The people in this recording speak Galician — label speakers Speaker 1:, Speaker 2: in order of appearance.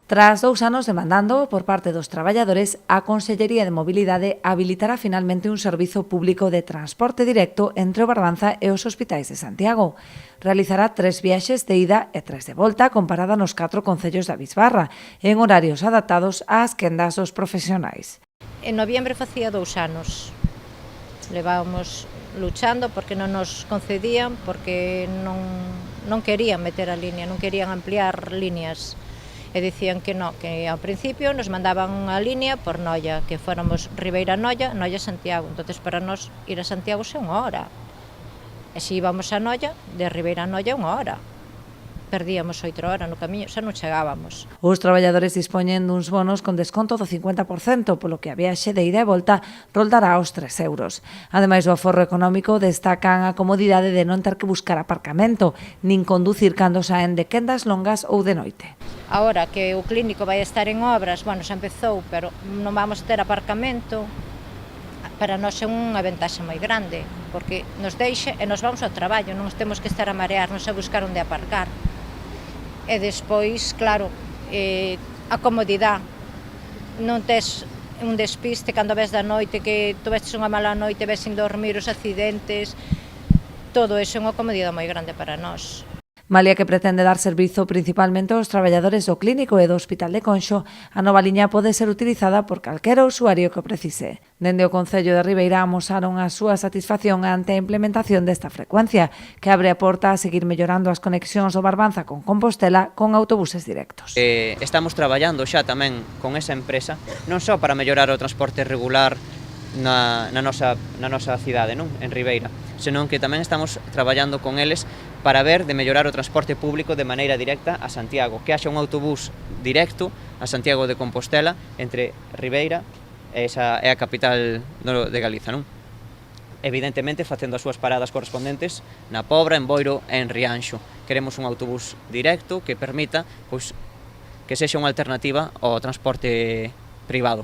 Speaker 1: Tras 2 anos demandando por parte dos traballadores, a Consellería de Mobilidade habilitará finalmente un servizo público de transporte directo entre o Barbanza e os hospitais de Santiago. Realizará 3 viaxes de ida e 3 de volta comparada nos 4 concellos da Bisbarra, en horarios adaptados ás quendas dos profesionais.
Speaker 2: En noviembre facía 2 anos. Levábamos luchando porque non nos concedían, porque non querían meter a línea, non querían ampliar líneas. E dicían que non, que ao principio nos mandaban unha línea por Noia, que fóramos Ribeira-Noia, Noia-Santiago. Entonces para nós ir a Santiago é 1 hora. E se íbamos a Noia, de Ribeira-Noia 1 hora. Perdíamos 8 horas no camiño, xa non chegábamos.
Speaker 1: Os traballadores dispoñen duns bonos con desconto do 50%, polo que a viaxe de ida e volta roldará os 3 euros. Ademais do aforro económico, destacan a comodidade de non ter que buscar aparcamento, nin conducir cando saen de quendas longas ou de noite.
Speaker 2: Agora que o clínico vai estar en obras, bueno, xa empezou, pero non vamos ter aparcamento, para nós é unha ventaxa moi grande, porque nos deixa e nos vamos ao traballo, non temos que estar a marearnos a buscar onde aparcar. E despois, claro, a comodidade, non tes un despiste cando ves da noite, que tu vestes unha mala noite, ves sin dormir, os accidentes, todo iso é unha comodidade moi grande para nós.
Speaker 1: Malia que pretende dar servizo principalmente aos traballadores do clínico e do Hospital de Conxo, a nova liña pode ser utilizada por calquera usuario que o precise. Dende o Concello de Ribeira amosaron a súa satisfacción ante a implementación desta frecuencia, que abre a porta a seguir mellorando as conexións do Barbanza con Compostela con autobuses directos.
Speaker 3: Estamos traballando xa tamén con esa empresa, non só para mellorar o transporte regular na nosa cidade, non? En Ribeira, senón que tamén estamos traballando con eles para ver de mellorar o transporte público de maneira directa a Santiago, que haxa un autobús directo a Santiago de Compostela entre Ribeira e esa é a capital de Galiza, non? Evidentemente facendo as súas paradas correspondentes na Pobra, en Boiro e en Rianxo. Queremos un autobús directo que permita, pois, que sexa unha alternativa ao transporte privado.